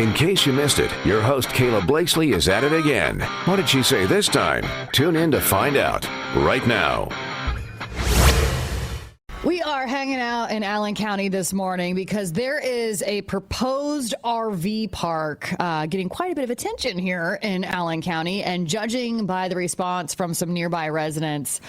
In case you missed it, your host Kayla Blakesley is at it again. What did she say this time? Tune in to find out right now. We are hanging out in Allen County this morning because there is a proposed RV park getting quite a bit of attention here in Allen County, and judging by the response from some nearby residents,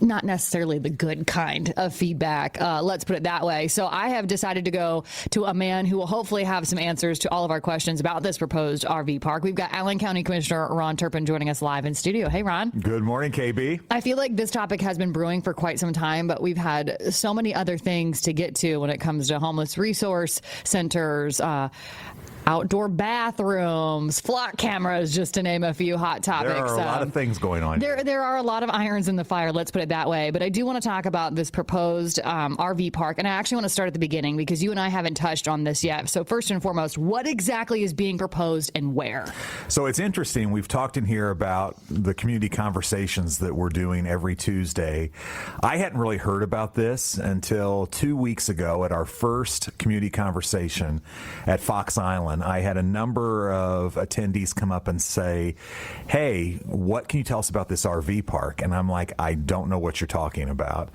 not necessarily the good kind of feedback. Let's put it that way. So I have decided to go to a man who will hopefully have some answers to all of our questions about this proposed RV park. We've got Allen County Commissioner Ron Turpin joining us live in studio. Hey, Ron. Good morning, KB. I feel like this topic has been brewing for quite some time, but we've had so many other things to get to when it comes to homeless resource centers, outdoor bathrooms, flock cameras, just to name a few hot topics. There are a lot of things going on. There are a lot of irons in the fire, let's put it that way. But I do want to talk about this proposed RV park. And I actually want to start at the beginning because you and I haven't touched on this yet. So first and foremost, what exactly is being proposed and where? So it's interesting. We've talked in here about the community conversations that we're doing every Tuesday. I hadn't really heard about this until 2 weeks ago at our first community conversation at Fox Island. I had a number of attendees come up and say, hey, what can you tell us about this RV park? And I'm like, I don't know what you're talking about.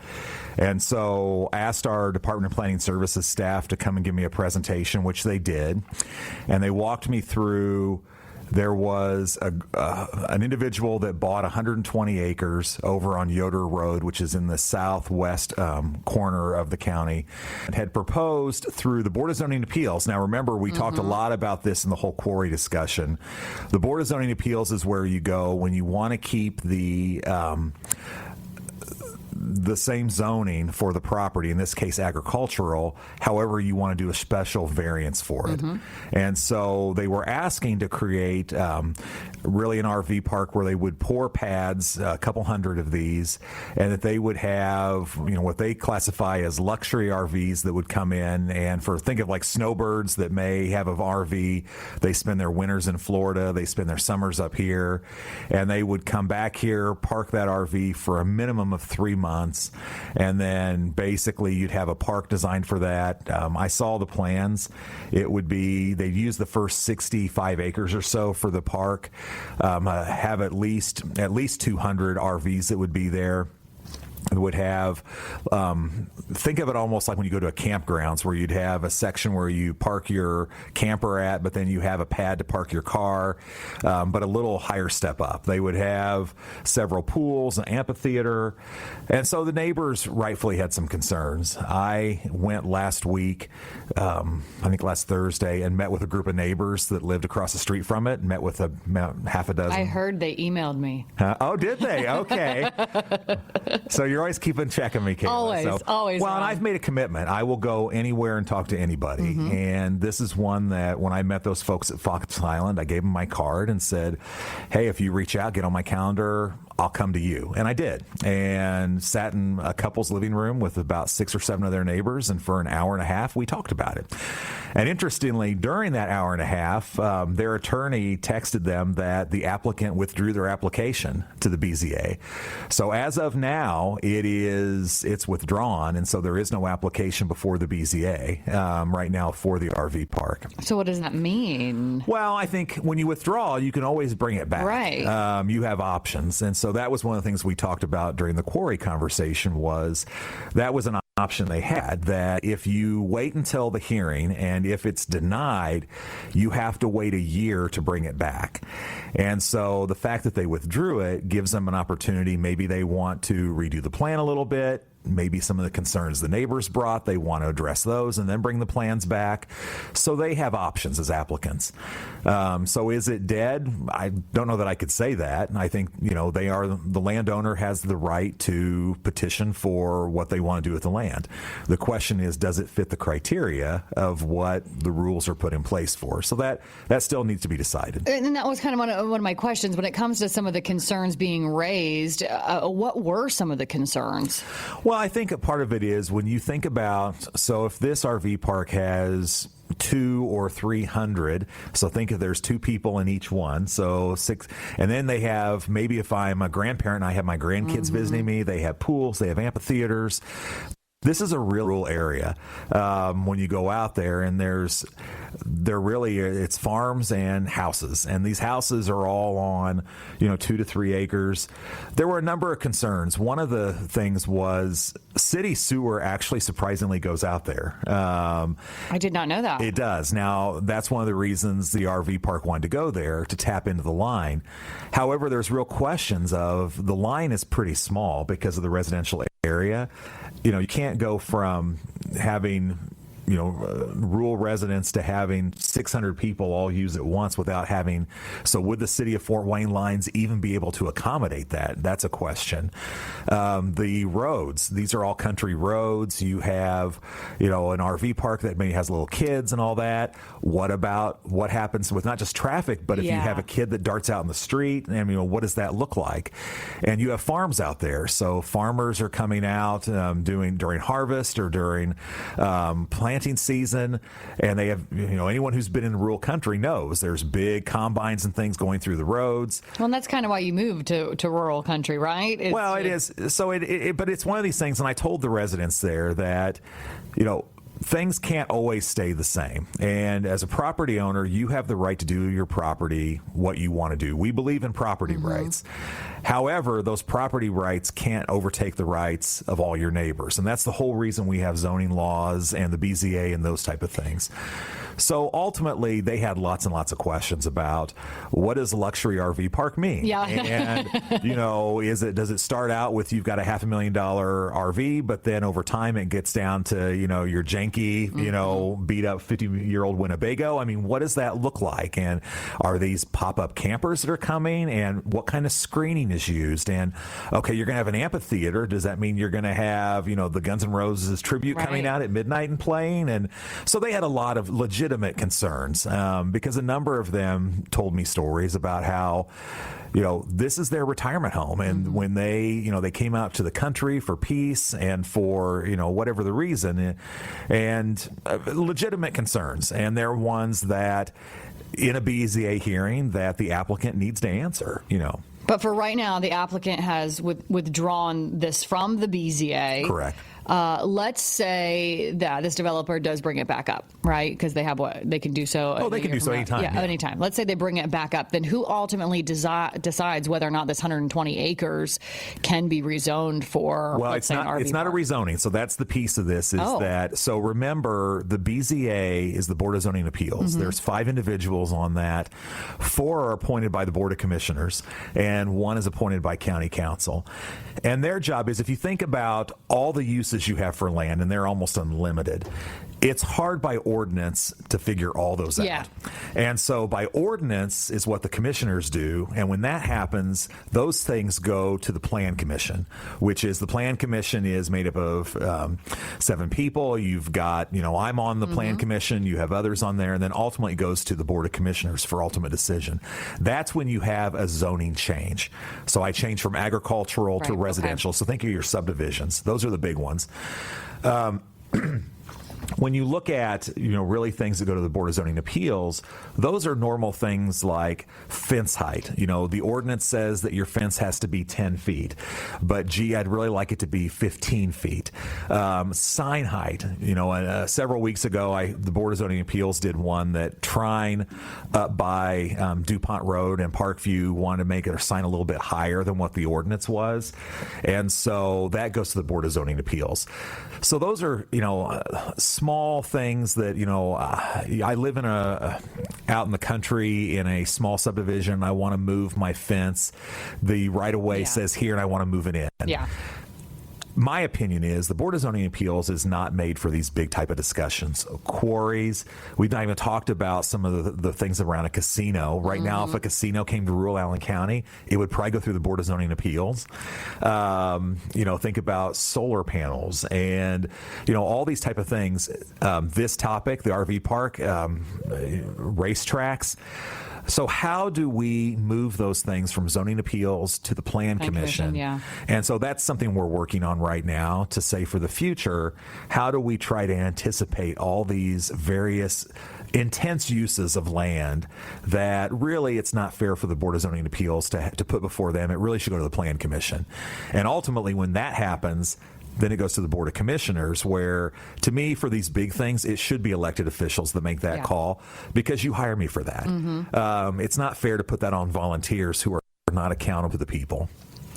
And so I asked our Department of Planning Services staff to come and give me a presentation, which they did. And they walked me through. There was an individual that bought 120 acres over on Yoder Road, which is in the southwest corner of the county, and had proposed through the Board of Zoning Appeals. Now, remember, we talked a lot about this in the whole quarry discussion. The Board of Zoning Appeals is where you go when you want to keep the same zoning for the property, in this case agricultural, however you want to do a special variance for it. And so they were asking to create really an RV park where they would pour pads, a couple hundred of these, and that they would have, you know, what they classify as luxury RVs that would come in, and think of like snowbirds that may have an RV, they spend their winters in Florida, they spend their summers up here, and they would come back here, park that RV for a minimum of 3 months, and then basically you'd have a park designed for that. I saw the plans. It would be, they'd use the first 65 acres or so for the park, have at least 200 RVs that would be there. It would have, think of it almost like when you go to a campgrounds where you'd have a section where you park your camper at, but then you have a pad to park your car, but a little higher step up. They would have several pools, an amphitheater, and so the neighbors rightfully had some concerns. I went last week, I think last Thursday, and met with a group of neighbors that lived across the street from it, and met with half a dozen. I heard they emailed me. Oh, did they? Okay. So you're always keeping checking me, Kayla. Always. Well, and I've made a commitment. I will go anywhere and talk to anybody. And this is one that when I met those folks at Fox Island, I gave them my card and said, hey, if you reach out, get on my calendar, I'll come to you. And I did. And sat in a couple's living room with about 6 or 7 of their neighbors. And for an hour and a half, we talked about it. And interestingly, during that hour and a half, their attorney texted them that the applicant withdrew their application to the BZA. So as of now, it's withdrawn. And so there is no application before the BZA right now for the RV park. So what does that mean? Well, I think when you withdraw, you can always bring it back. Right. You have options. And so that was one of the things we talked about during the quarry conversation, was that was an option they had, that if you wait until the hearing and if it's denied, you have to wait a year to bring it back. And so the fact that they withdrew it gives them an opportunity. Maybe they want to redo the plan a little bit. Maybe some of the concerns the neighbors brought, they want to address those and then bring the plans back. So they have options as applicants. So is it dead? I don't know that I could say that. I think, the landowner has the right to petition for what they want to do with the land. The question is, does it fit the criteria of what the rules are put in place for? So that still needs to be decided. And that was kind of one of my questions. When it comes to some of the concerns being raised, what were some of the concerns? Well, I think a part of it is when you think about, so if this RV park has 200 or 300, so think if there's 2 people in each one, so 6, and then they have, maybe if I'm a grandparent and I have my grandkids visiting me, they have pools, they have amphitheaters. This is a real rural area. When you go out there, and it's farms and houses, and these houses are all on 2 to 3 acres. There were a number of concerns. One of the things was city sewer actually surprisingly goes out there. I did not know that. It does. Now, that's one of the reasons the RV park wanted to go there, to tap into the line. However, there's real questions of the line is pretty small because of the residential area. You can't go from having rural residents to having 600 people all use at once without having. So would the city of Fort Wayne lines even be able to accommodate that? That's a question. The roads, these are all country roads. You have, an RV park that maybe has little kids and all that. What happens with not just traffic, but if you have a kid that darts out in the street, what does that look like? And you have farms out there. So farmers are coming out during harvest or during planting season, and they have, anyone who's been in rural country knows there's big combines and things going through the roads. Well, and that's kind of why you moved to rural country, right? It is. So but it's one of these things, and I told the residents there that, things can't always stay the same. And as a property owner, you have the right to do your property what you want to do. We believe in property rights. However, those property rights can't overtake the rights of all your neighbors. And that's the whole reason we have zoning laws and the BZA and those type of things. So ultimately, they had lots and lots of questions about what does a luxury RV park mean? Yeah. And, does it start out with you've got a $500,000 RV, but then over time it gets down to, your janky, beat up 50-year-old Winnebago? What does that look like? And are these pop-up campers that are coming? And what kind of screening is used? And, okay, you're going to have an amphitheater. Does that mean you're going to have, the Guns N' Roses tribute coming out at midnight and playing? And so they had a lot of legitimate concerns because a number of them told me stories about how this is their retirement home, and when they they came out to the country for peace and for whatever the reason, and legitimate concerns, and they're ones that in a BZA hearing that the applicant needs to answer. But for right now, the applicant has withdrawn this from the BZA. Correct. Let's say that this developer does bring it back up, right? Because they have they can do so. Oh, they can do so anytime. Yeah, anytime. Let's say they bring it back up. Then who ultimately decides whether or not this 120 acres can be rezoned for? Well, it's not a rezoning. So that's the piece of this that. So remember, the BZA is the Board of Zoning Appeals. There's 5 individuals on that. 4 are appointed by the Board of Commissioners, and 1 is appointed by County Council. And their job is, if you think about all the uses you have for land, and they're almost unlimited, it's hard by ordinance to figure all those out. And so by ordinance is what the commissioners do. And when that happens, those things go to the Plan Commission, which is the Plan Commission is made up of 7 people. You've got, I'm on the Plan Commission. You have others on there. And then ultimately it goes to the Board of Commissioners for ultimate decision. That's when you have a zoning change. So I change from agricultural to residential. Okay. So think of your subdivisions. Those are the big ones. When you look at, really things that go to the Board of Zoning Appeals, those are normal things like fence height. The ordinance says that your fence has to be 10 feet, but I'd really like it to be 15 feet. Sign height, several weeks ago, the Board of Zoning Appeals did one that Trine up by DuPont Road and Parkview wanted to make a sign a little bit higher than what the ordinance was. And so that goes to the Board of Zoning Appeals. So those are, small things that, I live out in the country in a small subdivision. I want to move my fence. The right-of-way says here, and I want to move it in. Yeah. My opinion is the Board of Zoning Appeals is not made for these big type of discussions. Quarries, we've not even talked about some of the things around a casino. Right now, if a casino came to rural Allen County, it would probably go through the Board of Zoning Appeals. Think about solar panels and, all these type of things. This topic, the RV park, racetracks. So how do we move those things from zoning appeals to the Plan Commission? Yeah. And so that's something we're working on right now to say for the future, how do we try to anticipate all these various intense uses of land that really it's not fair for the Board of Zoning Appeals to put before them. It really should go to the Plan Commission. And ultimately, when that happens, then it goes to the Board of Commissioners, where, to me, for these big things, it should be elected officials that make that call, because you hire me for that. It's not fair to put that on volunteers who are not accountable to the people.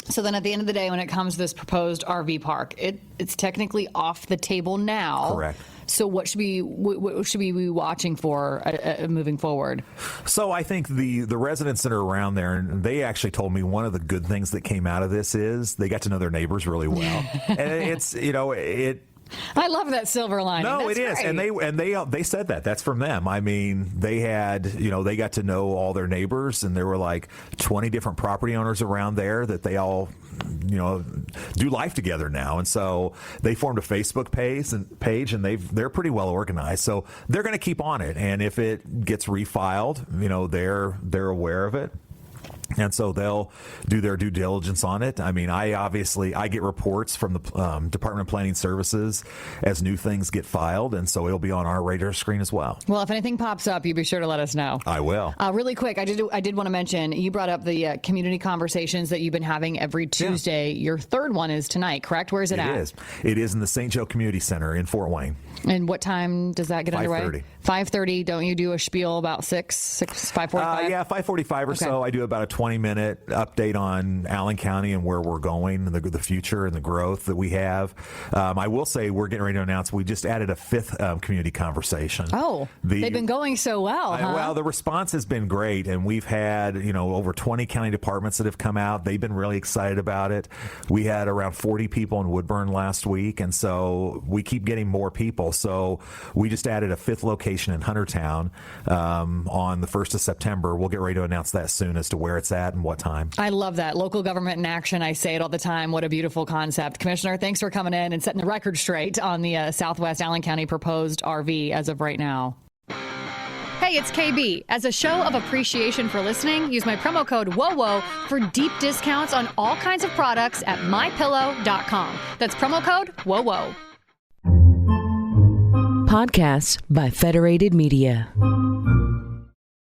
So then at the end of the day, when it comes to this proposed RV park, it's technically off the table now. Correct. So what should we be watching for moving forward? So I think the residents that are around there, and they actually told me one of the good things that came out of this is they got to know their neighbors really well. And it's, I love that silver lining. No, That's it is, great. and they said that's from them. I mean, they had they got to know all their neighbors, and there were like 20 different property owners around there that they all do life together now, and so they formed a Facebook page, and they're pretty well organized. So they're going to keep on it, and if it gets refiled, they're aware of it. And so they'll do their due diligence on it. I mean, I get reports from the Department of Planning Services as new things get filed, and so it'll be on our radar screen as well. Well, if anything pops up, you be sure to let us know. I will. Really quick, I did want to mention, you brought up the community conversations that you've been having every Tuesday. Yeah. Your third one is tonight, correct? Where is it at? It is in the St. Joe Community Center in Fort Wayne. And what time does that get underway? 5:30. Don't you do a spiel about 5:45? Yeah, 5:45 or so. I do about a 20-minute update on Allen County and where we're going and the future and the growth that we have. I will say we're getting ready to announce we just added a fifth community conversation. Oh, they've been going so well, huh? Well, the response has been great, and we've had over 20 county departments that have come out. They've been really excited about it. We had around 40 people in Woodburn last week, and so we keep getting more people. So we just added a fifth location in Huntertown on the 1st of September. We'll get ready to announce that soon as to where it's at and what time. I love that. Local government in action. I say it all the time. What a beautiful concept. Commissioner, thanks for coming in and setting the record straight on the Southwest Allen County proposed RV as of right now. Hey, it's KB. As a show of appreciation for listening, use my promo code WOWO for deep discounts on all kinds of products at MyPillow.com. That's promo code WOWO. Podcasts by Federated Media.